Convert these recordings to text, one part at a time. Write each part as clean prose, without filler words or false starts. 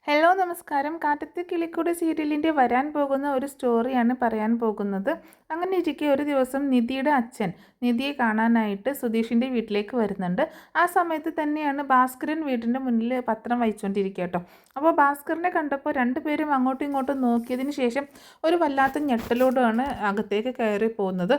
Hello നമസ്കാരം. കാറ്റത്തെ കിളിക്കൂട് സീരിയലിൻ്റെ വരാൻ പോകുന്ന ഒരു സ്റ്റോറിയാണ് പറയാൻ പോകുന്നത്. അങ്ങനെ ഇരിക്കെ ഒരു ദിവസം നിധിയുടെ അച്ഛൻ നിധിയെ കാണാനായിട്ട് സുധീഷിൻ്റെ വീട്ടിലേക്ക് വരുന്നുണ്ട്. ആ സമയത്ത് തന്നെയാണ് ഭാസ്കരൻ വീടിൻ്റെ മുന്നിൽ പത്രം വായിച്ചുകൊണ്ടിരിക്കുക കേട്ടോ. അപ്പോൾ ഭാസ്കരനെ കണ്ടപ്പോൾ രണ്ടുപേരും അങ്ങോട്ടും ഇങ്ങോട്ടും നോക്കിയതിന് ശേഷം ഒരു വല്ലാത്ത ഞെട്ടലോടാണ് അകത്തേക്ക് കയറി പോകുന്നത്.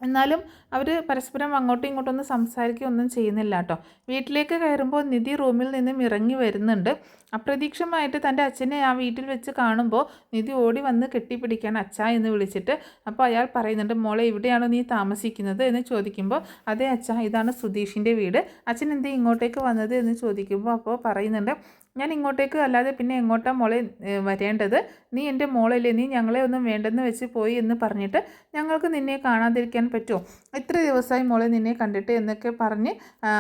എന്നാലും അവർ പരസ്പരം അങ്ങോട്ടും ഇങ്ങോട്ടും ഒന്നും സംസാരിക്കുകയൊന്നും ചെയ്യുന്നില്ല കേട്ടോ. വീട്ടിലേക്ക് കയറുമ്പോൾ നിധി റൂമിൽ നിന്നും ഇറങ്ങി വരുന്നുണ്ട്. അപ്രതീക്ഷിതമായിട്ട് തൻ്റെ അച്ഛനെ ആ വീട്ടിൽ വെച്ച് കാണുമ്പോൾ നിധി ഓടി വന്ന് കെട്ടിപ്പിടിക്കാൻ അച്ഛാ എന്ന് വിളിച്ചിട്ട് അപ്പോൾ അയാൾ പറയുന്നുണ്ട്, മോളെ ഇവിടെയാണോ നീ താമസിക്കുന്നത് എന്ന് ചോദിക്കുമ്പോൾ അതെ അച്ഛാ, ഇതാണ് സുധീഷിൻ്റെ വീട്. അച്ഛൻ എന്തേ ഇങ്ങോട്ടേക്ക് വന്നത് എന്ന് ചോദിക്കുമ്പോൾ അപ്പോൾ പറയുന്നുണ്ട്, ഞാൻ ഇങ്ങോട്ടേക്ക് അല്ലാതെ പിന്നെ എങ്ങോട്ടാണ് മോളെ വരേണ്ടത്? നീ എൻ്റെ മോളല്ലേ, നീ ഞങ്ങളെ ഒന്നും വേണ്ടെന്ന് വെച്ച് പോയി എന്ന് പറഞ്ഞിട്ട് ഞങ്ങൾക്ക് നിന്നെ കാണാതിരിക്കാൻ പറ്റുമോ? ഇത്ര ദിവസമായി മോളെ നിന്നെ കണ്ടിട്ട് എന്നൊക്കെ പറഞ്ഞ്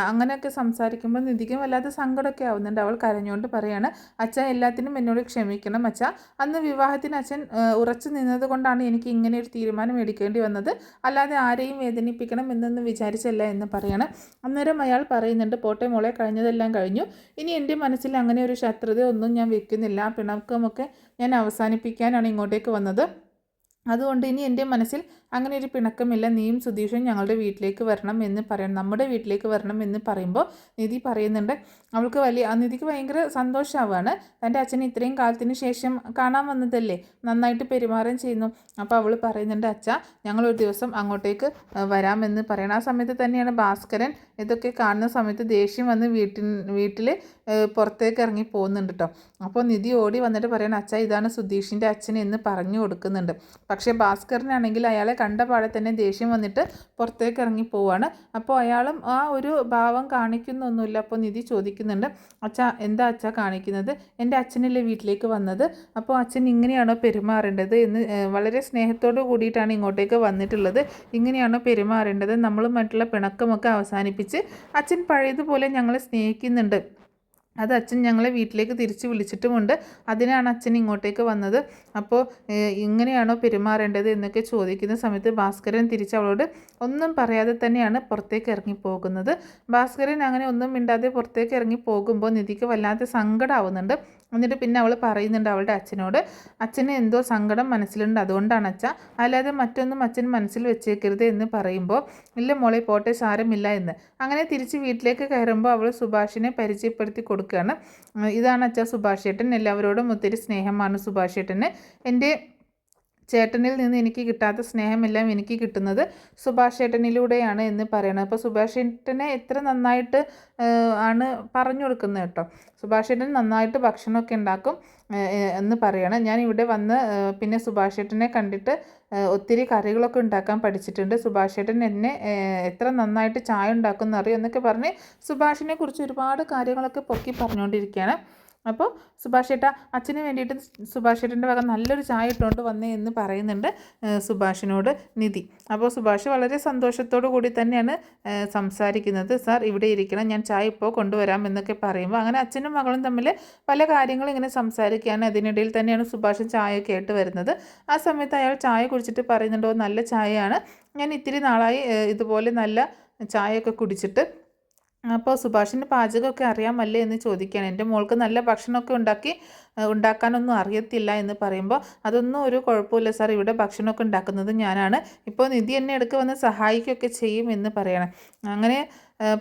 അങ്ങനെയൊക്കെ സംസാരിക്കുമ്പോൾ നിധിക്കും വല്ലാതെ സങ്കടമൊക്കെ ആവുന്നുണ്ട്. അവൾ കരഞ്ഞുകൊണ്ട് പറയാണ്, അച്ഛാ എല്ലാത്തിനും എന്നോട് ക്ഷമിക്കണം അച്ഛാ. അന്ന് വിവാഹത്തിന് അച്ഛൻ ഉറച്ചു നിന്നത് കൊണ്ടാണ് എനിക്ക് ഇങ്ങനെ ഒരു തീരുമാനം എടുക്കേണ്ടി വന്നത്, അല്ലാതെ ആരെയും വേദനിപ്പിക്കണം എന്നൊന്നും വിചാരിച്ചല്ല എന്ന് പറയണം. അന്നേരം അയാൾ പറയുന്നുണ്ട്, പോട്ടെ മോളെ, കഴിഞ്ഞതെല്ലാം കഴിഞ്ഞു. ഇനി എൻ്റെ മനസ്സിൽ അങ്ങനെ ഒരു ശത്രുത ഒന്നും ഞാൻ വെക്കുന്നില്ല. പിണക്കമൊക്കെ ഞാൻ അവസാനിപ്പിക്കാനാണ് ഇങ്ങോട്ടേക്ക് വന്നത്. അതുകൊണ്ട് ഇനി എൻ്റെ മനസ്സിൽ അങ്ങനെ ഒരു പിണക്കമില്ല. നീയും സുധീഷും ഞങ്ങളുടെ വീട്ടിലേക്ക് വരണം എന്ന് പറയണം, നമ്മുടെ വീട്ടിലേക്ക് വരണം എന്ന് പറയുമ്പോൾ നിധി പറയുന്നുണ്ട്, നിധിക്ക് ഭയങ്കര സന്തോഷമാവാണ്. തൻ്റെ അച്ഛനെ ഇത്രയും കാലത്തിന് ശേഷം കാണാൻ വന്നതല്ലേ, നന്നായിട്ട് പെരുമാറുകയും ചെയ്യുന്നു. അപ്പോൾ അവൾ പറയുന്നുണ്ട്, അച്ഛാ ഞങ്ങളൊരു ദിവസം അങ്ങോട്ടേക്ക് വരാമെന്ന് പറയണം. ആ സമയത്ത് തന്നെയാണ് ഭാസ്കരൻ ഇതൊക്കെ കാണുന്ന സമയത്ത് ദേഷ്യം വന്ന് വീട്ടിൽ പുറത്തേക്ക് ഇറങ്ങി പോകുന്നുണ്ട് കേട്ടോ. അപ്പോൾ നിധി ഓടി വന്നിട്ട് പറയണം, അച്ഛാ ഇതാണ് സുധീഷിൻ്റെ അച്ഛൻ എന്ന് പറഞ്ഞു കൊടുക്കുന്നുണ്ട്. പക്ഷേ ഭാസ്കരനാണെങ്കിൽ അയാളെ കണ്ട പാടെ തന്നെ ദേഷ്യം വന്നിട്ട് പുറത്തേക്ക് ഇറങ്ങി പോവാണ്. അപ്പോൾ അയാളും ആ ഒരു ഭാവം കാണിക്കുന്നൊന്നുമില്ല. അപ്പോൾ നിധി ചോദിക്കുന്നുണ്ട്, അച്ഛാ എന്താ അച്ഛാ കാണിക്കുന്നത്? എൻ്റെ അച്ഛനല്ലേ വീട്ടിലേക്ക് വന്നത്, അപ്പോൾ അച്ഛൻ ഇങ്ങനെയാണോ പെരുമാറേണ്ടത് എന്ന് വളരെ സ്നേഹത്തോടു കൂടിയിട്ടാണ് ഇങ്ങോട്ടേക്ക് വന്നിട്ടുള്ളത്. ഇങ്ങനെയാണോ പെരുമാറേണ്ടത്? നമ്മളുമായിട്ടുള്ള പിണക്കമൊക്കെ അവസാനിപ്പിച്ച് അച്ഛൻ പഴയതുപോലെ ഞങ്ങളെ സ്നേഹിക്കുന്നുണ്ട്. അത് അച്ഛൻ ഞങ്ങളെ വീട്ടിലേക്ക് തിരിച്ച് വിളിച്ചിട്ടുമുണ്ട്. അതിനാണ് അച്ഛൻ ഇങ്ങോട്ടേക്ക് വന്നത്. അപ്പോൾ ഇങ്ങനെയാണോ പെരുമാറേണ്ടത് എന്നൊക്കെ ചോദിക്കുന്ന സമയത്ത് ഭാസ്കരൻ തിരിച്ച് അവളോട് ഒന്നും പറയാതെ തന്നെയാണ് പുറത്തേക്ക് ഇറങ്ങി പോകുന്നത്. ഭാസ്കരൻ അങ്ങനെ ഒന്നും മിണ്ടാതെ പുറത്തേക്ക് ഇറങ്ങി പോകുമ്പോൾ നിധിക്ക് വല്ലാത്ത സങ്കടമാവുന്നുണ്ട്. എന്നിട്ട് പിന്നെ അവൾ പറയുന്നുണ്ട് അവളുടെ അച്ഛനോട്, അച്ഛന് എന്തോ സങ്കടം മനസ്സിലുണ്ട്, അതുകൊണ്ടാണ് അച്ഛാ, അല്ലാതെ മറ്റൊന്നും അച്ഛൻ മനസ്സിൽ വെച്ചേക്കരുത് എന്ന് പറയുമ്പോൾ ഇല്ല മോളെ, പോട്ടെ, സാരമില്ല എന്ന്. അങ്ങനെ തിരിച്ച് വീട്ടിലേക്ക് കയറുമ്പോൾ അവൾ സുഭാഷിനെ പരിചയപ്പെടുത്തി കൊടുക്കുകയാണ്. ഇതാണ് അച്ഛാ സുഭാഷ് ചേട്ടൻ, എല്ലാവരോടും ഒത്തിരി സ്നേഹമാണ് സുഭാഷ് ചേട്ടന്. എൻ്റെ ചേട്ടനിൽ നിന്ന് എനിക്ക് കിട്ടാത്ത സ്നേഹമെല്ലാം എനിക്ക് കിട്ടുന്നത് സുഭാഷ് ചേട്ടനിലൂടെയാണ് എന്ന് പറയണം. അപ്പോൾ സുഭാഷ് ചേട്ടനെ എത്ര നന്നായിട്ട് ആണ് പറഞ്ഞു കൊടുക്കുന്നത് കേട്ടോ. സുഭാഷ് ചേട്ടൻ നന്നായിട്ട് ഭക്ഷണമൊക്കെ ഉണ്ടാക്കും എന്ന് പറയണം. ഞാൻ ഇവിടെ വന്ന് പിന്നെ സുഭാഷ് ചേട്ടനെ കണ്ടിട്ട് ഒത്തിരി കറികളൊക്കെ ഉണ്ടാക്കാൻ പഠിച്ചിട്ടുണ്ട്. സുഭാഷ് ചേട്ടൻ എന്നെ എത്ര നന്നായിട്ട് ചായ ഉണ്ടാക്കുമെന്ന് അറിയും എന്നൊക്കെ പറഞ്ഞ് സുഭാഷിനെ കുറിച്ച് ഒരുപാട് കാര്യങ്ങളൊക്കെ പൊക്കി പറഞ്ഞുകൊണ്ടിരിക്കുകയാണ്. അപ്പോൾ സുഭാഷ് ചേട്ടാ, അച്ഛന് വേണ്ടിയിട്ട് സുഭാഷ് ചേട്ടൻ്റെ വക നല്ലൊരു ചായ ഇട്ടുകൊണ്ട് വന്നേ എന്ന് പറയുന്നുണ്ട് സുഭാഷിനോട് നിധി. അപ്പോൾ സുഭാഷ് വളരെ സന്തോഷത്തോടു കൂടി തന്നെയാണ് സംസാരിക്കുന്നത്. സാർ ഇവിടെ ഇരിക്കണം, ഞാൻ ചായ ഇപ്പോൾ കൊണ്ടുവരാം എന്നൊക്കെ പറയുമ്പോൾ അങ്ങനെ അച്ഛനും മകളും തമ്മിൽ പല കാര്യങ്ങളും ഇങ്ങനെ സംസാരിക്കുകയാണ്. അതിനിടയിൽ തന്നെയാണ് സുഭാഷ് ചായയൊക്കെ ആയിട്ട് വരുന്നത്. ആ സമയത്ത് അയാൾ ചായ കുടിച്ചിട്ട് പറയുന്നുണ്ടോ, നല്ല ചായയാണ്, ഞാൻ ഇത്തിരി നാളായി ഇതുപോലെ നല്ല ചായയൊക്കെ കുടിച്ചിട്ട്. അപ്പോൾ സുഭാഷിന് പാചകമൊക്കെ അറിയാമല്ലേ എന്ന് ചോദിക്കുകയാണ്. എൻ്റെ മോൾക്ക് നല്ല ഭക്ഷണമൊക്കെ ഉണ്ടാക്കാനൊന്നും അറിയത്തില്ല എന്ന് പറയുമ്പോൾ അതൊന്നും ഒരു കുഴപ്പമില്ല സാർ, ഇവിടെ ഭക്ഷണമൊക്കെ ഉണ്ടാക്കുന്നത് ഞാനാണ്, ഇപ്പോൾ നിധി എന്നെ ഇടയ്ക്ക് വന്ന് സഹായിക്കുകയൊക്കെ ചെയ്യും എന്ന് പറയണം. അങ്ങനെ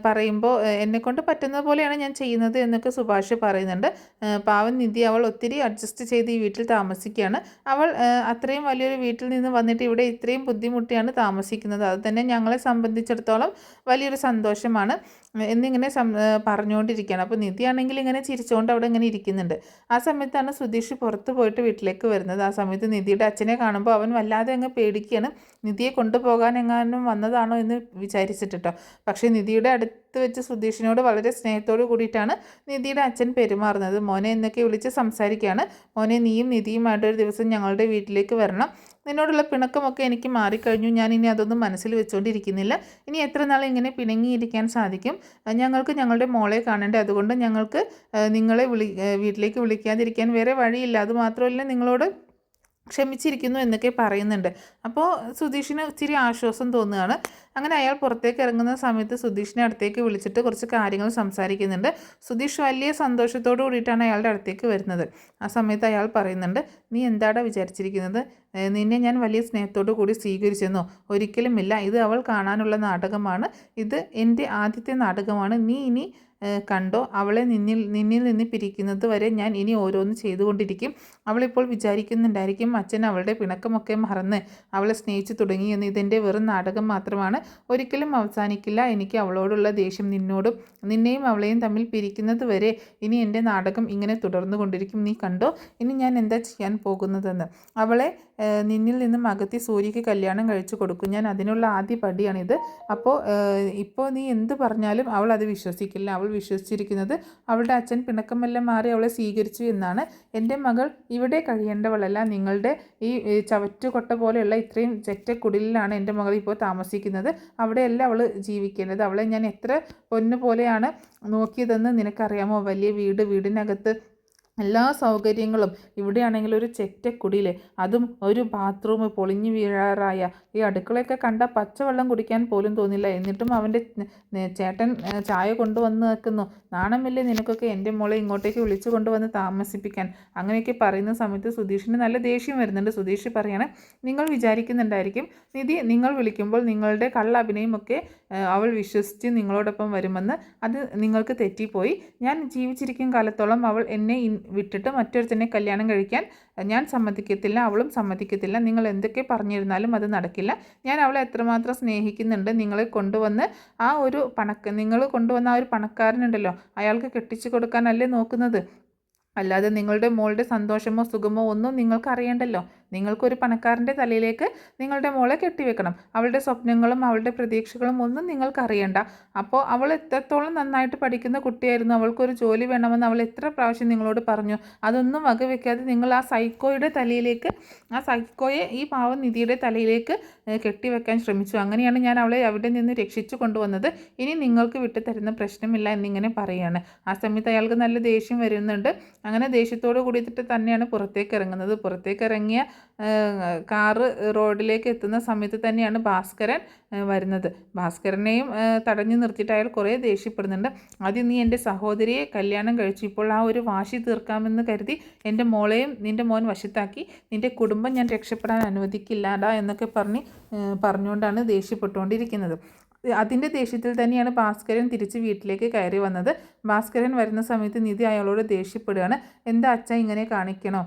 പറയുമ്പോൾ എന്നെക്കൊണ്ട് പറ്റുന്നത് പോലെയാണ് ഞാൻ ചെയ്യുന്നത് എന്നൊക്കെ സുഭാഷ് പറയുന്നുണ്ട്. പാവൻ നിധി, അവൾ ഒത്തിരി അഡ്ജസ്റ്റ് ചെയ്ത് ഈ വീട്ടിൽ താമസിക്കുകയാണ്. അവൾ അത്രയും വലിയൊരു വീട്ടിൽ നിന്ന് വന്നിട്ട് ഇവിടെ ഇത്രയും ബുദ്ധിമുട്ടിയാണ് താമസിക്കുന്നത്. അത് തന്നെ ഞങ്ങളെ സംബന്ധിച്ചിടത്തോളം വലിയൊരു സന്തോഷമാണ് എന്നിങ്ങനെ പറഞ്ഞുകൊണ്ടിരിക്കുകയാണ്. അപ്പോൾ നിധിയാണെങ്കിൽ ഇങ്ങനെ ചിരിച്ചുകൊണ്ട് അവിടെ ഇങ്ങനെ ഇരിക്കുന്നുണ്ട്. ആ സമയത്താണ് സുധീഷ് പുറത്ത് പോയിട്ട് വീട്ടിലേക്ക് വരുന്നത്. ആ സമയത്ത് നിധിയുടെ അച്ഛനെ കാണുമ്പോൾ അവൻ വല്ലാതെ അങ്ങ് പേടിക്കുകയാണ്. നിധിയെ കൊണ്ടുപോകാൻ എങ്ങാനും വന്നതാണോ എന്ന് വിചാരിച്ചിട്ടോ. പക്ഷേ നിധിയുടെ അടുത്ത് വെച്ച് സുധീഷിനോട് വളരെ സ്നേഹത്തോട് കൂടിയിട്ടാണ് നിധിയുടെ അച്ഛൻ പെരുമാറുന്നത്. മോനെ എന്നൊക്കെ വിളിച്ച് സംസാരിക്കുകയാണ്. മോനെ, നീയും നിധിയുമായിട്ടൊരു ദിവസം ഞങ്ങളുടെ വീട്ടിലേക്ക് വരണം, നിന്നോടുള്ള പിണക്കമൊക്കെ എനിക്ക് മാറിക്കഴിഞ്ഞു, ഞാൻ ഇനി അതൊന്നും മനസ്സിൽ വെച്ചുകൊണ്ടിരിക്കുന്നില്ല. ഇനി എത്ര നാൾ ഇങ്ങനെ പിണങ്ങിയിരിക്കാൻ സാധിക്കും? ഞങ്ങൾക്ക് ഞങ്ങളുടെ മോളെ കാണണ്ടേ, അതുകൊണ്ട് ഞങ്ങൾക്ക് നിങ്ങളെ വീട്ടിലേക്ക് വിളിക്കാതിരിക്കാൻ വേറെ വഴിയില്ല. അതുമാത്രമല്ല, നിങ്ങളോട് ക്ഷമിച്ചിരിക്കുന്നു എന്നൊക്കെ പറയുന്നുണ്ട്. അപ്പോൾ സുധീഷിന് ഇച്ചിരി ആശ്വാസം തോന്നുകയാണ്. അങ്ങനെ അയാൾ പുറത്തേക്ക് ഇറങ്ങുന്ന സമയത്ത് സുധീഷിനെ അടുത്തേക്ക് വിളിച്ചിട്ട് കുറച്ച് കാര്യങ്ങൾ സംസാരിക്കുന്നുണ്ട്. സുധീഷ് വലിയ സന്തോഷത്തോടു കൂടിയിട്ടാണ് അയാളുടെ അടുത്തേക്ക് വരുന്നത്. ആ സമയത്ത് അയാൾ പറയുന്നുണ്ട്, നീ എന്താടാ വിചാരിച്ചിരിക്കുന്നത്? നിന്നെ ഞാൻ വലിയ സ്നേഹത്തോടു കൂടി സ്വീകരിച്ചെന്നോ? ഒരിക്കലുമില്ല. ഇത് അവൾ കാണാനുള്ള നാടകമാണ്. ഇത് എൻ്റെ ആദ്യത്തെ നാടകമാണ്. നീ ഇനി കണ്ടോ, അവളെ നിന്നിൽ നിന്ന് പിരിക്കുന്നത് വരെ ഞാൻ ഇനി ഓരോന്ന് ചെയ്തുകൊണ്ടിരിക്കും. അവളിപ്പോൾ വിചാരിക്കുന്നുണ്ടായിരിക്കും അച്ഛൻ അവളുടെ പിണക്കമൊക്കെ മറന്ന് അവളെ സ്നേഹിച്ചു തുടങ്ങിയെന്ന്. ഇതെൻ്റെ വെറും നാടകം മാത്രമാണ്, ഒരിക്കലും അവസാനിക്കില്ല. എനിക്ക് അവളോടുള്ള ദേഷ്യം നിന്നെയും അവളെയും തമ്മിൽ പിരിക്കുന്നത് വരെ ഇനി എൻ്റെ നാടകം ഇങ്ങനെ തുടർന്നു കൊണ്ടിരിക്കും. നീ കണ്ടോ ഇനി ഞാൻ എന്താ ചെയ്യാൻ പോകുന്നതെന്ന്. അവളെ നിന്നിൽ നിന്നും അകത്തി സൂര്യക്ക് കല്യാണം കഴിച്ചു കൊടുക്കും ഞാൻ. അതിനുള്ള ആദ്യ പടിയാണിത്. ഇപ്പോൾ നീ എന്ത് പറഞ്ഞാലും അവൾ അത് വിശ്വസിക്കില്ല. അവൾ വിശ്വസിച്ചിരിക്കുന്നത് അവളുടെ അച്ഛൻ പിണക്കമെല്ലാം മാറി അവളെ സ്വീകരിച്ചു എന്നാണ്. എൻ്റെ മകൾ ഇവിടെ കഴിയേണ്ടവളല്ല. നിങ്ങളുടെ ഈ ചവറ്റുകൊട്ട പോലെയുള്ള ഇത്രയും ചെറ്റക്കുടിലാണ് എൻ്റെ മകൾ ഇപ്പോൾ താമസിക്കുന്നത്. അവിടെയല്ല അവൾ ജീവിക്കേണ്ടത്. അവളെ ഞാൻ എത്ര പൊന്നു പോലെയാണ് നോക്കിയതെന്ന് നിനക്കറിയാമോ? വലിയ വീടിനകത്ത് എല്ലാ സൗകര്യങ്ങളും. ഇവിടെയാണെങ്കിൽ ഒരു ചെറ്റക്കുടിയിൽ, അതും ഒരു ബാത്റൂം പൊളിഞ്ഞു വീഴാറായ. ഈ അടുക്കളയൊക്കെ കണ്ട പച്ചവെള്ളം കുടിക്കാൻ പോലും തോന്നില്ല. എന്നിട്ടും അവൻ്റെ ചേട്ടൻ ചായ കൊണ്ടുവന്ന് വെക്കുന്നു. നാണമില്ലേ നിനക്കൊക്കെ എൻ്റെ മോളെ ഇങ്ങോട്ടേക്ക് വിളിച്ചു കൊണ്ടുവന്ന് താമസിപ്പിക്കാൻ? അങ്ങനെയൊക്കെ പറയുന്ന സമയത്ത് സുധീഷിന് നല്ല ദേഷ്യം വരുന്നുണ്ട്. സുധീഷ് പറയാണ്, നിങ്ങൾ വിചാരിക്കുന്നുണ്ടായിരിക്കും നിധി, നിങ്ങൾ വിളിക്കുമ്പോൾ നിങ്ങളുടെ കള്ള അഭിനയമൊക്കെ അവൾ വിശ്വസിച്ച് നിങ്ങളോടൊപ്പം വരുമെന്ന്. അത് നിങ്ങൾക്ക് തെറ്റിപ്പോയി. ഞാൻ ജീവിച്ചിരിക്കും കാലത്തോളം അവൾ എന്നെ വിട്ടിട്ട് മറ്റൊരുത്തനെ കല്യാണം കഴിക്കാൻ ഞാൻ സമ്മതിക്കത്തില്ല, അവളും സമ്മതിക്കത്തില്ല. നിങ്ങൾ എന്തൊക്കെ പറഞ്ഞിരുന്നാലും അത് നടക്കില്ല. ഞാൻ അവളെ എത്രമാത്രം സ്നേഹിക്കുന്നുണ്ട്. നിങ്ങൾ കൊണ്ടുവന്ന ആ ഒരു പണക്കാരനുണ്ടല്ലോ, അയാൾക്ക് കെട്ടിച്ചു കൊടുക്കാനല്ലേ നോക്കുന്നത്. അല്ലാതെ നിങ്ങളുടെ മോളുടെ സന്തോഷമോ സുഖമോ ഒന്നും നിങ്ങൾക്ക് അറിയണ്ടല്ലോ. നിങ്ങൾക്കൊരു പണക്കാരൻ്റെ തലയിലേക്ക് നിങ്ങളുടെ മോളെ കെട്ടിവെക്കണം. അവളുടെ സ്വപ്നങ്ങളും അവളുടെ പ്രതീക്ഷകളും ഒന്നും നിങ്ങൾക്ക് അറിയണ്ട. അപ്പോൾ അവൾ എത്രത്തോളം നന്നായിട്ട് പഠിക്കുന്ന കുട്ടിയായിരുന്നു. അവൾക്കൊരു ജോലി വേണമെന്ന് അവൾ എത്ര പ്രാവശ്യം നിങ്ങളോട് പറഞ്ഞു. അതൊന്നും വകവെക്കാതെ നിങ്ങൾ ആ സൈക്കോയെ ഈ പാവം നിധിയുടെ തലയിലേക്ക് കെട്ടിവെക്കാൻ ശ്രമിച്ചു. അങ്ങനെയാണ് ഞാൻ അവളെ അവിടെ നിന്ന് രക്ഷിച്ചു കൊണ്ടുവന്നത്. ഇനി നിങ്ങൾക്ക് വിട്ടു തരുന്ന പ്രശ്നമില്ല എന്നിങ്ങനെ പറയുകയാണ്. ആ സമയത്ത് അയാൾക്ക് നല്ല ദേഷ്യം വരുന്നുണ്ട്. അങ്ങനെ ദേഷ്യത്തോട് കൂടിയിട്ട് തന്നെയാണ് പുറത്തേക്ക് ഇറങ്ങുന്നത്. പുറത്തേക്ക് ഇറങ്ങിയ കാറ് റോഡിലേക്ക് എത്തുന്ന സമയത്ത് തന്നെയാണ് ഭാസ്കരൻ വരുന്നത്. ഭാസ്കരനെയും തടഞ്ഞു നിർത്തിയിട്ട് അയാൾ കുറേ ദേഷ്യപ്പെടുന്നുണ്ട്. ആദ്യം നീ എൻ്റെ സഹോദരിയെ കല്യാണം കഴിച്ചു, ഇപ്പോൾ ആ ഒരു വാശി തീർക്കാമെന്ന് കരുതി എൻ്റെ മോളെയും നിൻ്റെ മോൻ വശത്താക്കി. നിൻ്റെ കുടുംബം ഞാൻ രക്ഷപ്പെടാൻ അനുവദിക്കില്ലാടാ എന്നൊക്കെ പറഞ്ഞുകൊണ്ടാണ് ദേഷ്യപ്പെട്ടുകൊണ്ടിരിക്കുന്നത്. അതിൻ്റെ ദേഷ്യത്തിൽ തന്നെയാണ് ഭാസ്കരൻ തിരിച്ച് വീട്ടിലേക്ക് കയറി വന്നത്. ഭാസ്കരൻ വരുന്ന സമയത്ത് നിധി അയാളോട് ദേഷ്യപ്പെടുകയാണ്. എന്താ അച്ഛൻ ഇങ്ങനെ കാണിക്കണോ?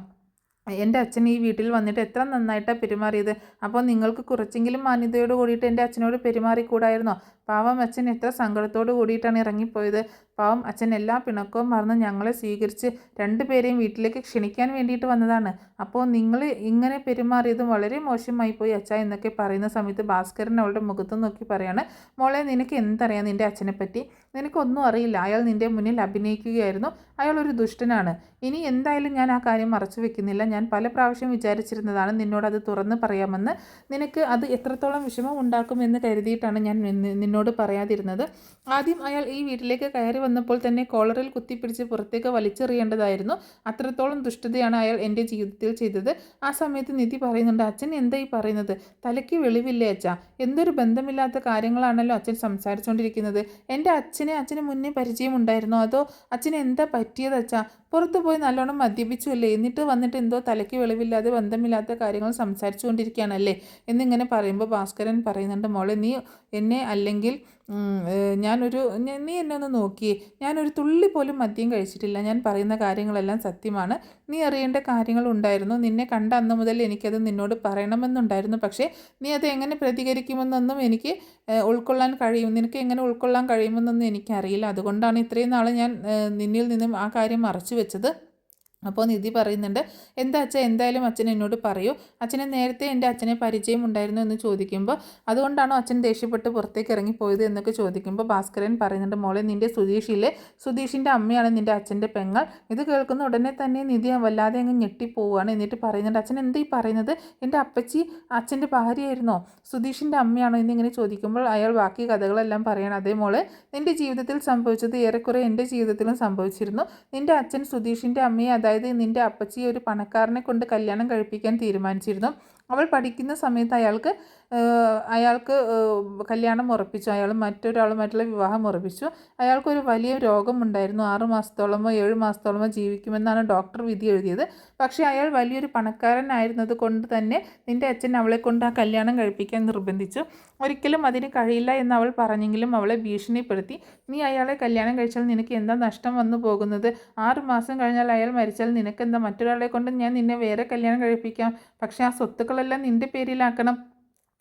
എൻ്റെ അച്ഛൻ ഈ വീട്ടിൽ വന്നിട്ട് എത്ര നന്നായിട്ടാണ് പെരുമാറിയത്. അപ്പോൾ നിങ്ങൾക്ക് കുറച്ചെങ്കിലും മാന്യതയോട് കൂടിയിട്ട് എൻ്റെ അച്ഛനോട് പെരുമാറിക്കൂടായിരുന്നോ? പാവം അച്ഛൻ എത്ര സങ്കടത്തോട് കൂടിയിട്ടാണ് ഇറങ്ങിപ്പോയത്. പാവം അച്ഛൻ എല്ലാ പിണക്കവും മറന്ന് ഞങ്ങളെ സ്വീകരിച്ച് രണ്ടുപേരെയും വീട്ടിലേക്ക് ക്ഷണിക്കാൻ വേണ്ടിയിട്ട് വന്നതാണ്. അപ്പോൾ നിങ്ങൾ ഇങ്ങനെ പെരുമാറിയതും വളരെ മോശമായിപ്പോയി അച്ഛ എന്നൊക്കെ പറയുന്ന സമയത്ത് ഭാസ്കരൻ അവളുടെ മുഖത്ത് നോക്കി പറയാണ്, മോളെ നിനക്ക് എന്തറിയാം നിൻ്റെ അച്ഛനെ പറ്റി? നിനക്കൊന്നും അറിയില്ല. അയാൾ നിൻ്റെ മുന്നിൽ അഭിനയിക്കുകയായിരുന്നു. അയാൾ ഒരു ദുഷ്ടനാണ്. ഇനി എന്തായാലും ഞാൻ ആ കാര്യം മറച്ചു വെക്കുന്നില്ല. ഞാൻ പല പ്രാവശ്യം വിചാരിച്ചിരുന്നതാണ് നിന്നോട് അത് തുറന്ന് പറയാമെന്ന്. നിനക്ക് അത് എത്രത്തോളം വിഷമം ഉണ്ടാക്കുമെന്ന് കരുതിയിട്ടാണ് ഞാൻ നിന്നോട് പറയാതിരുന്നത്. ആദ്യം അയാൾ ഈ വീട്ടിലേക്ക് കയറി വന്നപ്പോൾ തന്നെ കോളറിൽ കുത്തിപ്പിടിച്ച് പുറത്തേക്ക് വലിച്ചെറിയേണ്ടതായിരുന്നു. അത്രത്തോളം ദുഷ്ടതയാണ് അയാൾ എൻ്റെ ജീവിതത്തിൽ ചെയ്തത്. ആ സമയത്ത് നിധി പറയുന്നുണ്ട്, അച്ഛൻ എന്താ ഈ പറയുന്നത്? തലയ്ക്ക് വെളിവില്ലേ അച്ഛാ? എന്തൊരു ബന്ധമില്ലാത്ത കാര്യങ്ങളാണല്ലോ അച്ഛൻ സംസാരിച്ചുകൊണ്ടിരിക്കുന്നത്. എൻ്റെ അച്ഛന് മുന്നേ പരിചയമുണ്ടായിരുന്നോ? അതോ അച്ഛന് എന്താ പറ്റിയത് അച്ഛാ? പുറത്തു പോയി നല്ലോണം മദ്യപിച്ചുവല്ലേ, എന്നിട്ട് വന്നിട്ട് എന്തോ തലയ്ക്ക് വെളിവില്ലാതെ ബന്ധമില്ലാത്ത കാര്യങ്ങൾ സംസാരിച്ചു കൊണ്ടിരിക്കുകയാണല്ലേ എന്നിങ്ങനെ പറയുമ്പോൾ ഭാസ്കരൻ പറയുന്നുണ്ട്, മോളെ നീ എന്നെ അല്ലെങ്കിൽ നീ എന്നെ ഒന്ന് നോക്കിയേ. ഞാനൊരു തുള്ളി പോലും മദ്യം കഴിച്ചിട്ടില്ല. ഞാൻ പറയുന്ന കാര്യങ്ങളെല്ലാം സത്യമാണ്. നീ അറിയേണ്ട കാര്യങ്ങളുണ്ടായിരുന്നു. നിന്നെ കണ്ട അന്ന് മുതൽ എനിക്കത് നിന്നോട് പറയണമെന്നുണ്ടായിരുന്നു. പക്ഷേ നീ അത് എങ്ങനെ പ്രതികരിക്കുമെന്നൊന്നും എനിക്ക് നിനക്ക് എങ്ങനെ ഉൾക്കൊള്ളാൻ കഴിയുമെന്നൊന്നും എനിക്കറിയില്ല. അതുകൊണ്ടാണ് ഇത്രയും നാൾ ഞാൻ നിന്നിൽ നിന്നും ആ കാര്യം മറച്ചു വെച്ചത്. അപ്പോൾ നിധി പറയുന്നുണ്ട്, എന്താ അച്ഛൻ എന്തായാലും അച്ഛൻ എന്നോട് പറയൂ. അച്ഛനെ നേരത്തെ എൻ്റെ അച്ഛനെ പരിചയം ഉണ്ടായിരുന്നു എന്ന് ചോദിക്കുമ്പോൾ, അതുകൊണ്ടാണോ അച്ഛൻ ദേഷ്യപ്പെട്ട് പുറത്തേക്ക് ഇറങ്ങിപ്പോയത് എന്നൊക്കെ ചോദിക്കുമ്പോൾ ഭാസ്കരൻ പറയുന്നുണ്ട്, മോളെ നിൻ്റെ സുധീഷിൻ്റെ അമ്മയാണ് നിൻ്റെ അച്ഛൻ്റെ പെങ്ങൾ. ഇത് കേൾക്കുന്ന ഉടനെ തന്നെ നിധി വല്ലാതെ അങ്ങ് ഞെട്ടിപ്പോവുകയാണ്. എന്നിട്ട് പറയുന്നുണ്ട്, അച്ഛൻ എന്താ ഈ പറയുന്നത്? എൻ്റെ അപ്പച്ചി അച്ഛൻ്റെ ഭാര്യയായിരുന്നോ? സുധീഷിൻ്റെ അമ്മയാണോ എന്നിങ്ങനെ ചോദിക്കുമ്പോൾ അയാൾ ബാക്കി കഥകളെല്ലാം പറയണം. അതേ മോളെ, നിൻ്റെ ജീവിതത്തിൽ സംഭവിച്ചത് ഏറെക്കുറെ എൻ്റെ ജീവിതത്തിലും സംഭവിച്ചിരുന്നു. നിൻ്റെ അച്ഛൻ സുധീഷിൻ്റെ അമ്മയെ, അതായത് നിൻ്റെ അപ്പച്ചിയെ, ഒരു പണക്കാരനെ കൊണ്ട് കല്യാണം കഴിപ്പിക്കാൻ തീരുമാനിച്ചിരുന്നു. അവൾ പഠിക്കുന്ന സമയത്ത് അയാൾക്ക് കല്യാണം ഉറപ്പിച്ചു. അയാൾ മറ്റൊരാളുമായിട്ടുള്ള വിവാഹം ഉറപ്പിച്ചു. അയാൾക്കൊരു വലിയ രോഗമുണ്ടായിരുന്നു. 6 മാസത്തോളമോ 7 മാസത്തോളമോ ജീവിക്കുമെന്നാണ് ഡോക്ടർ വിധി എഴുതിയത്. പക്ഷേ അയാൾ വലിയൊരു പണക്കാരനായിരുന്നത് കൊണ്ട് തന്നെ നിൻ്റെ അച്ഛൻ അവളെ കൊണ്ട് ആ കല്യാണം കഴിപ്പിക്കാൻ നിർബന്ധിച്ചു. ഒരിക്കലും അതിന് കഴിയില്ല എന്ന് അവൾ പറഞ്ഞെങ്കിലും അവളെ ഭീഷണിപ്പെടുത്തി. നീ അയാളെ കല്യാണം കഴിച്ചാൽ നിനക്ക് എന്താ നഷ്ടം വന്നു പോകുന്നത്? 6 മാസം കഴിഞ്ഞാൽ അയാൾ മരിച്ചാൽ നിനക്കെന്താ? മറ്റൊരാളെ കൊണ്ട് ഞാൻ നിന്നെ വേറെ കല്യാണം കഴിപ്പിക്കാം. പക്ഷേ ആ സ്വത്തുക്കളെല്ലാം നിൻ്റെ പേരിലാക്കണം.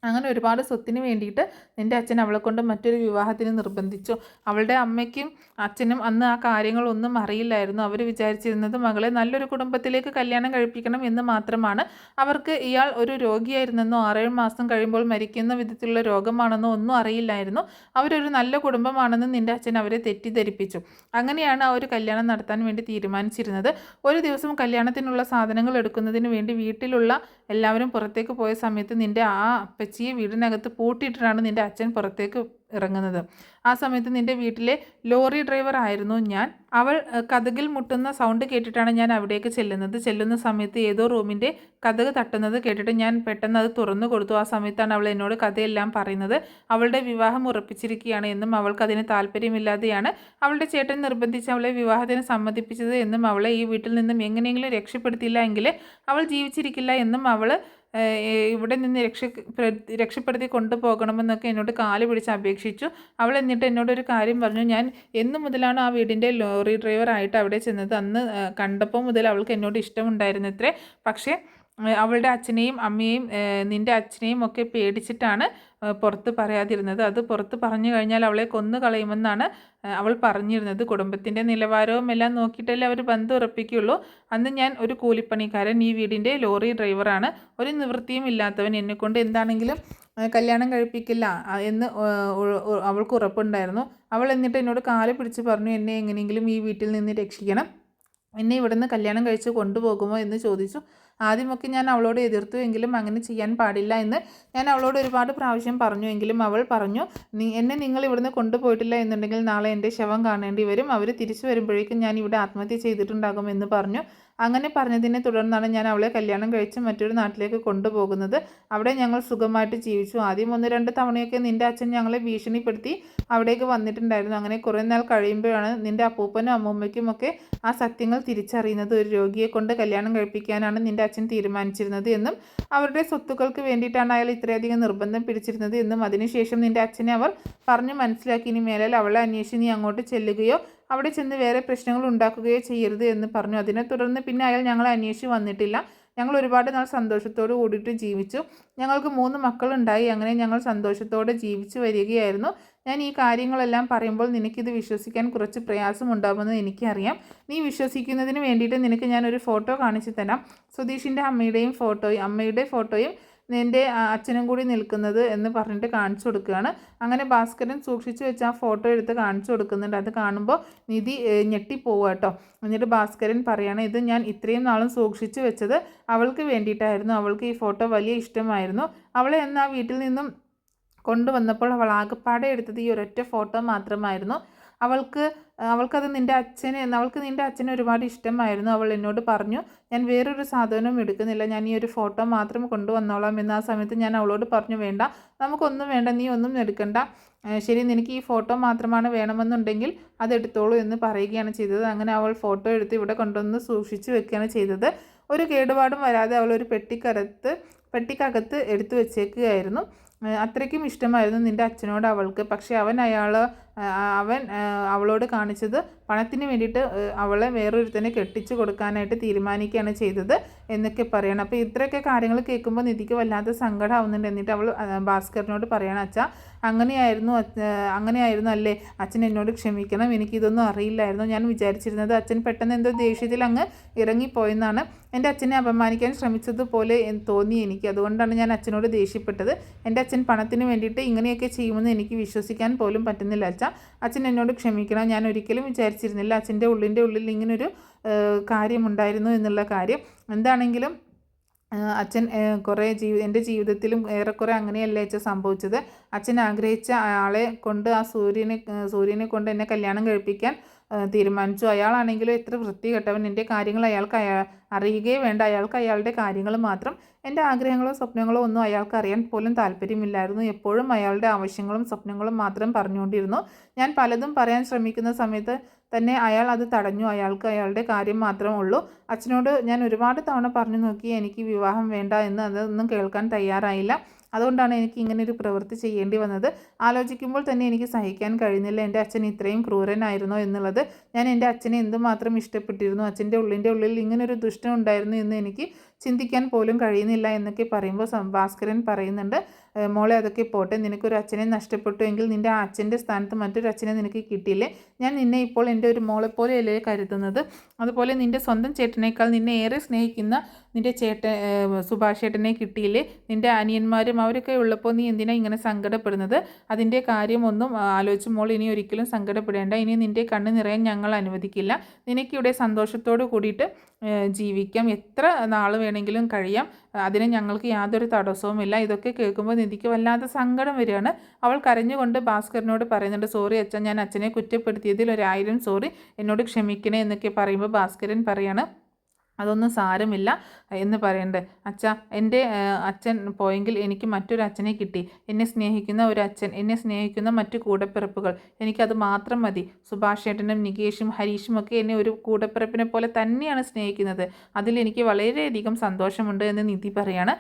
അങ്ങനെ ഒരുപാട് സ്വത്തിന് വേണ്ടിയിട്ട് നിൻ്റെ അച്ഛൻ അവളെ കൊണ്ട് മറ്റൊരു വിവാഹത്തിന് നിർബന്ധിച്ചു. അവളുടെ അമ്മയ്ക്കും അച്ഛനും അന്ന് ആ കാര്യങ്ങളൊന്നും അറിയില്ലായിരുന്നു. അവർ വിചാരിച്ചിരുന്നത് മകളെ നല്ലൊരു കുടുംബത്തിലേക്ക് കല്യാണം കഴിപ്പിക്കണം എന്ന് മാത്രമാണ്. അവർക്ക് ഇയാൾ ഒരു രോഗിയായിരുന്നെന്നോ 6-7 മാസം കഴിയുമ്പോൾ മരിക്കുന്ന വിധത്തിലുള്ള രോഗമാണെന്നോ ഒന്നും അറിയില്ലായിരുന്നു. അവരൊരു നല്ല കുടുംബമാണെന്ന് നിൻ്റെ അച്ഛൻ അവരെ തെറ്റിദ്ധരിപ്പിച്ചു. അങ്ങനെയാണ് ആ ഒരു കല്യാണം നടത്താൻ വേണ്ടി തീരുമാനിച്ചിരുന്നത്. ഒരു ദിവസം കല്യാണത്തിനുള്ള സാധനങ്ങൾ എടുക്കുന്നതിന് വേണ്ടി വീട്ടിലുള്ള എല്ലാവരും പുറത്തേക്ക് പോയ സമയത്ത് നിൻ്റെ ആ അപ്പച്ചിയെ വീടിനകത്ത് പൂട്ടിയിട്ടാണ് നിൻ്റെ അച്ഛൻ പുറത്തേക്ക് ഇറങ്ങുന്നത്. ആ സമയത്ത് നിൻ്റെ വീട്ടിലെ ലോറി ഡ്രൈവർ ആയിരുന്നു ഞാൻ. അവൾ കതകിൽ മുട്ടുന്ന സൗണ്ട് കേട്ടിട്ടാണ് ഞാൻ അവിടേക്ക് ചെല്ലുന്ന സമയത്ത് ഏതോ റൂമിൻ്റെ കതക് തട്ടുന്നത് കേട്ടിട്ട് ഞാൻ പെട്ടെന്ന് അത് തുറന്നു കൊടുത്തു. ആ സമയത്താണ് അവൾ എന്നോട് കഥയെല്ലാം പറയുന്നത്. അവളുടെ വിവാഹം ഉറപ്പിച്ചിരിക്കുകയാണ് എന്നും അവൾക്ക് അതിന് താല്പര്യമില്ലാതെയാണ് അവളുടെ ചേട്ടൻ നിർബന്ധിച്ച് അവളെ വിവാഹത്തിന് സമ്മതിപ്പിച്ചത് എന്നും അവളെ ഈ വീട്ടിൽ നിന്നും എങ്ങനെയെങ്കിലും രക്ഷപ്പെടുത്തിയില്ല എങ്കിൽ അവൾ ജീവിച്ചിരിക്കില്ല എന്നും അവൾ ഇവിടെ നിന്ന് രക്ഷപ്പെടുത്തി കൊണ്ടുപോകണമെന്നൊക്കെ എന്നോട് കാല് പിടിച്ച് അപേക്ഷിച്ചു. അവൾ എന്നിട്ട് എന്നോടൊരു കാര്യം പറഞ്ഞു. ഞാൻ എന്നു മുതലാണ് ആ വീടിൻ്റെ ലോറി ഡ്രൈവറായിട്ട് അവിടെ ചെന്നത് അന്ന് കണ്ടപ്പോൾ മുതൽ അവൾക്ക് എന്നോട് ഇഷ്ടമുണ്ടായിരുന്നത്രേ. പക്ഷേ അവളുടെ അച്ഛനെയും അമ്മയെയും നിൻ്റെ അച്ഛനെയും ഒക്കെ പേടിച്ചിട്ടാണ് പുറത്ത് പറയാതിരുന്നത്. അത് പുറത്ത് പറഞ്ഞു കഴിഞ്ഞാൽ അവളെ കൊന്നു കളയുമെന്നാണ് അവൾ പറഞ്ഞിരുന്നത്. കുടുംബത്തിൻ്റെ നിലവാരവും എല്ലാം നോക്കിയിട്ടല്ലേ അവർ ബന്ധം ഉറപ്പിക്കുകയുള്ളൂ. അന്ന് ഞാൻ ഒരു കൂലിപ്പണിക്കാരൻ, ഈ വീടിൻ്റെ ലോറി ഡ്രൈവറാണ്, ഒരു നിവൃത്തിയും ഇല്ലാത്തവൻ, എന്നെക്കൊണ്ട് എന്താണെങ്കിലും കല്യാണം കഴിപ്പിക്കില്ല എന്ന് അവൾക്ക് ഉറപ്പുണ്ടായിരുന്നു. അവൾ എന്നിട്ട് എന്നോട് കാല് പിടിച്ച് പറഞ്ഞു, എന്നെ എങ്ങനെയെങ്കിലും ഈ വീട്ടിൽ നിന്ന് രക്ഷിക്കണം, എന്നെ ഇവിടുന്ന് കല്യാണം കഴിച്ച് കൊണ്ടുപോകുമോ എന്ന് ചോദിച്ചു. ആദ്യമൊക്കെ ഞാൻ അവളോട് എതിർത്തു എങ്കിലും അങ്ങനെ ചെയ്യാൻ പാടില്ല എന്ന് ഞാൻ അവളോട് ഒരുപാട് പ്രാവശ്യം പറഞ്ഞു. എങ്കിലും അവൾ പറഞ്ഞു, എന്നെ നിങ്ങൾ ഇവിടുന്ന് കൊണ്ടുപോയിട്ടില്ല എന്നുണ്ടെങ്കിൽ നാളെ എൻ്റെ ശവം കാണേണ്ടി വരും, അവർ തിരിച്ചു വരുമ്പോഴേക്കും ഞാൻ ഇവിടെ ആത്മഹത്യ ചെയ്തിട്ടുണ്ടാകും എന്ന് പറഞ്ഞു. അങ്ങനെ പറഞ്ഞതിനെ തുടർന്നാണ് ഞാൻ അവളെ കല്യാണം കഴിച്ച് മറ്റൊരു നാട്ടിലേക്ക് കൊണ്ടുപോകുന്നത്. അവിടെ ഞങ്ങൾ സുഖമായിട്ട് ജീവിച്ചു. ആദ്യം 1-2 തവണയൊക്കെ നിൻ്റെ അച്ഛൻ ഞങ്ങളെ ഭീഷണിപ്പെടുത്തി അവിടേക്ക് വന്നിട്ടുണ്ടായിരുന്നു. അങ്ങനെ കുറേ നാൾ കഴിയുമ്പോഴാണ് നിൻ്റെ അപ്പൂപ്പനും അമ്മൂമ്മയ്ക്കും ഒക്കെ ആ സത്യങ്ങൾ തിരിച്ചറിയുന്നത്. ഒരു രോഗിയെ കൊണ്ട് കല്യാണം കഴിപ്പിക്കാനാണ് നിൻ്റെ അച്ഛൻ തീരുമാനിച്ചിരുന്നത് എന്നും അവരുടെ സ്വത്തുക്കൾക്ക് വേണ്ടിയിട്ടാണ് അയാൾ ഇത്രയധികം നിർബന്ധം പിടിച്ചിരുന്നത് എന്നും അതിനുശേഷം നിൻ്റെ അച്ഛനെ അവർ പറഞ്ഞു മനസ്സിലാക്കി, ഇനി മേലാൽ അവളെ അന്വേഷിച്ച് നീ അങ്ങോട്ട് ചെല്ലുകയോ അവിടെ ചെന്ന് വേറെ പ്രശ്നങ്ങൾ ഉണ്ടാക്കുകയോ ചെയ്യരുത് എന്ന് പറഞ്ഞു. അതിനെ തുടർന്ന് പിന്നെ അയാൾ ഞങ്ങളെ അന്വേഷിച്ച് വന്നിട്ടില്ല. ഞങ്ങൾ ഒരുപാട് നാൾ സന്തോഷത്തോട് കൂടിയിട്ട് ജീവിച്ചു. ഞങ്ങൾക്ക് 3 മക്കളുണ്ടായി. അങ്ങനെ ഞങ്ങൾ സന്തോഷത്തോടെ ജീവിച്ചു വരികയായിരുന്നു. ഞാൻ ഈ കാര്യങ്ങളെല്ലാം പറയുമ്പോൾ നിനക്കിത് വിശ്വസിക്കാൻ കുറച്ച് പ്രയാസമുണ്ടാകുമെന്ന് എനിക്കറിയാം. നീ വിശ്വസിക്കുന്നതിന് വേണ്ടിയിട്ട് നിനക്ക് ഞാനൊരു ഫോട്ടോ കാണിച്ചു തരാം. സുധീഷിൻ്റെ അമ്മയുടെ ഫോട്ടോയും നിൻ്റെ അച്ഛനും കൂടി നിൽക്കുന്നത് എന്ന് പറഞ്ഞിട്ട് കാണിച്ചു കൊടുക്കുകയാണ്. അങ്ങനെ ഭാസ്കരൻ സൂക്ഷിച്ചു വെച്ച് ആ ഫോട്ടോ എടുത്ത് കാണിച്ചു കൊടുക്കുന്നുണ്ട്. അത് കാണുമ്പോൾ നിധി ഞെട്ടിപ്പോവുക കേട്ടോ. എന്നിട്ട് ഭാസ്കരൻ പറയുകയാണ്, ഇത് ഞാൻ ഇത്രയും നാളും സൂക്ഷിച്ചു വെച്ചത് അവൾക്ക് വേണ്ടിയിട്ടായിരുന്നു. അവൾക്ക് ഈ ഫോട്ടോ വലിയ ഇഷ്ടമായിരുന്നു. അവളെ എന്ന് ആ വീട്ടിൽ നിന്നും കൊണ്ടുവന്നപ്പോൾ അവൾ ആകെപ്പാടെ എടുത്തത് ഈ ഒരൊറ്റ ഫോട്ടോ മാത്രമായിരുന്നു. അവൾക്കത് അവൾക്ക് നിൻ്റെ അച്ഛനെ ഒരുപാട് ഇഷ്ടമായിരുന്നു. അവൾ എന്നോട് പറഞ്ഞു, ഞാൻ വേറൊരു സാധനവും എടുക്കുന്നില്ല, ഞാൻ ഈ ഒരു ഫോട്ടോ മാത്രം കൊണ്ടുവന്നോളാം എന്ന്. ആ സമയത്ത് ഞാൻ അവളോട് പറഞ്ഞു, വേണ്ട, നമുക്കൊന്നും വേണ്ട, നീ ഒന്നും എടുക്കണ്ട, ശരി, നിനക്ക് ഈ ഫോട്ടോ മാത്രമാണ് വേണമെന്നുണ്ടെങ്കിൽ അതെടുത്തോളൂ എന്ന് പറയുകയാണ് ചെയ്തത്. അങ്ങനെ അവൾ ഫോട്ടോ എടുത്ത് ഇവിടെ കൊണ്ടുവന്ന് സൂക്ഷിച്ചു വെക്കുകയാണ് ചെയ്തത്. ഒരു കേടുപാടും വരാതെ അവൾ ഒരു പെട്ടിക്കകത്ത് എടുത്തു വെച്ചേക്കുകയായിരുന്നു. അത്രയ്ക്കും ഇഷ്ടമായിരുന്നു നിൻ്റെ അച്ഛനോട് അവൾക്ക്. പക്ഷേ അവൻ അവളോട് കാണിച്ചത് പണത്തിന് വേണ്ടിയിട്ട് അവളെ വേറൊരുത്തനെ കെട്ടിച്ചു കൊടുക്കാനായിട്ട് തീരുമാനിക്കുകയാണ് ചെയ്തത് എന്നൊക്കെ പറയണം. അപ്പോൾ ഇത്രയൊക്കെ കാര്യങ്ങൾ കേൾക്കുമ്പോൾ നിധിക്ക് വല്ലാത്ത സങ്കടമാവുന്നുണ്ട്. എന്നിട്ട് അവൾ ഭാസ്കരനോട് പറയണം, അച്ഛാ അങ്ങനെയായിരുന്നു അല്ലേ, അച്ഛൻ എന്നോട് ക്ഷമിക്കണം, എനിക്കിതൊന്നും അറിയില്ലായിരുന്നു. ഞാൻ വിചാരിച്ചിരുന്നത് അച്ഛൻ പെട്ടെന്ന് എന്തോ ദേഷ്യത്തിൽ അങ്ങ് ഇറങ്ങിപ്പോയെന്നാണ്. എൻ്റെ അച്ഛനെ അപമാനിക്കാൻ ശ്രമിച്ചതുപോലെ തോന്നി എനിക്ക്. അതുകൊണ്ടാണ് ഞാൻ അച്ഛനോട് ദേഷ്യപ്പെട്ടത്. എൻ്റെ അച്ഛൻ പണത്തിന് വേണ്ടിയിട്ട് ഇങ്ങനെയൊക്കെ ചെയ്യുമെന്ന് എനിക്ക് വിശ്വസിക്കാൻ പോലും പറ്റുന്നില്ല അച്ഛാ. അച്ഛൻ എന്നോട് ക്ഷമിക്കണം. ഞാൻ ഒരിക്കലും വിചാരിച്ചിരുന്നില്ല അച്ഛൻ്റെ ഉള്ളിൽ ഇങ്ങനൊരു കാര്യമുണ്ടായിരുന്നു എന്നുള്ള കാര്യം. എന്താണെങ്കിലും അച്ഛൻ എൻ്റെ ജീവിതത്തിലും ഏറെക്കുറെ അങ്ങനെയല്ലേ അച്ഛൻ സംഭവിച്ചത്. അച്ഛൻ ആഗ്രഹിച്ച ആളെ കൊണ്ട് ആ സൂര്യനെ കൊണ്ട് എന്നെ കല്യാണം കഴിപ്പിക്കാൻ തീരുമാനിച്ചു. അയാളാണെങ്കിലും എത്ര വൃത്തികെട്ടവൻ, എൻ്റെ കാര്യങ്ങൾ അയാൾക്ക് അറിയുകയേ വേണ്ട, അയാൾക്ക് അയാളുടെ കാര്യങ്ങൾ മാത്രം, എൻ്റെ ആഗ്രഹങ്ങളോ സ്വപ്നങ്ങളോ ഒന്നും അയാൾക്ക് അറിയാൻ പോലും താല്പര്യമില്ലായിരുന്നു. എപ്പോഴും അയാളുടെ ആവശ്യങ്ങളും സ്വപ്നങ്ങളും മാത്രം പറഞ്ഞുകൊണ്ടിരുന്നു. ഞാൻ പലതും പറയാൻ ശ്രമിക്കുന്ന സമയത്ത് തന്നെ അയാൾ അത് തടഞ്ഞു. അയാൾക്ക് അയാളുടെ കാര്യം മാത്രമേ ഉള്ളൂ. അച്ഛനോട് ഞാൻ ഒരുപാട് തവണ പറഞ്ഞു നോക്കി എനിക്ക് വിവാഹം വേണ്ട എന്ന്, അതൊന്നും കേൾക്കാൻ തയ്യാറായില്ല. അതുകൊണ്ടാണ് എനിക്ക് ഇങ്ങനെ ഒരു പ്രവൃത്തി ചെയ്യേണ്ടി വന്നത്. ആലോചിക്കുമ്പോൾ തന്നെ എനിക്ക് സഹിക്കാൻ കഴിയുന്നില്ല. എൻ്റെ അച്ഛൻ ഇത്രയും ക്രൂരനായിരുന്നോ എന്നുള്ളത്. ഞാൻ എൻ്റെ അച്ഛനെ എന്തുമാത്രം ഇഷ്ടപ്പെട്ടിരുന്നു, അച്ഛൻ്റെ ഉള്ളിൽ ഇങ്ങനൊരു ദുഷ്ടൻ ഉണ്ടായിരുന്നു എന്ന് എനിക്ക് ചിന്തിക്കാൻ പോലും കഴിയുന്നില്ല എന്നൊക്കെ പറയുമ്പോൾ ഭാസ്കരൻ പറയുന്നുണ്ട്, മോളെ അതൊക്കെ പോട്ടെ, നിനക്കൊരു അച്ഛനെ നഷ്ടപ്പെട്ടു എങ്കിൽ നിൻ്റെ ആ അച്ഛൻ്റെ സ്ഥാനത്ത് മറ്റൊരു അച്ഛനെ നിനക്ക് കിട്ടിയില്ലേ? ഞാൻ നിന്നെ ഇപ്പോൾ എൻ്റെ ഒരു മോളെപ്പോലെയല്ലേ കരുതുന്നത്? അതുപോലെ നിൻ്റെ സ്വന്തം ചേട്ടനേക്കാൾ നിന്നെ ഏറെ സ്നേഹിക്കുന്ന നിൻ്റെ സുഭാഷ് ചേട്ടനെ കിട്ടിയില്ലേ? നിൻ്റെ അനിയന്മാരും അവരൊക്കെ ഉള്ളപ്പോൾ നീ എന്തിനാണ് ഇങ്ങനെ സങ്കടപ്പെടുന്നത്? അതിൻ്റെ കാര്യമൊന്നും ആലോചിച്ച് മോൾ ഇനി ഒരിക്കലും സങ്കടപ്പെടേണ്ട. ഇനി നിൻ്റെ കണ്ണ് നിറയാൻ ഞങ്ങൾ അനുവദിക്കില്ല. നിനക്കിവിടെ സന്തോഷത്തോട് കൂടിയിട്ട് ജീവിക്കാം, എത്ര നാൾ വേണമെങ്കിലും കഴിയാം, അതിന് ഞങ്ങൾക്ക് യാതൊരു തടസ്സവുമില്ല. ഇതൊക്കെ കേൾക്കുമ്പോൾ നിധിക്ക് വല്ലാതെ സങ്കടം വരികയാണ്. അവൾ കരഞ്ഞുകൊണ്ട് ഭാസ്കരനോട് പറയുന്നുണ്ട്, സോറി അച്ഛൻ, ഞാൻ അച്ഛനെ കുറ്റപ്പെടുത്തിയതിൽ 1000 സോറി, എന്നോട് ക്ഷമിക്കണേ എന്നൊക്കെ പറയുമ്പോൾ ഭാസ്കരൻ പറയാണ്, അതൊന്നും സാരമില്ല എന്ന് പറയണ്ടേ. അച്ഛാ, എൻ്റെ അച്ഛൻ പോയെങ്കിൽ എനിക്ക് മറ്റൊരു അച്ഛനെ കിട്ടി, എന്നെ സ്നേഹിക്കുന്ന ഒരു അച്ഛൻ, എന്നെ സ്നേഹിക്കുന്ന മറ്റു കൂടപ്പിറപ്പുകൾ, എനിക്കത് മാത്രം മതി. സുഭാഷ് ചേട്ടനും നികേഷും ഹരീഷും ഒക്കെ എന്നെ ഒരു കൂടപ്പിറപ്പിനെ പോലെ തന്നെയാണ് സ്നേഹിക്കുന്നത്. അതിൽ എനിക്ക് വളരെയധികം സന്തോഷമുണ്ട് എന്ന് നിധി പറയാണ്.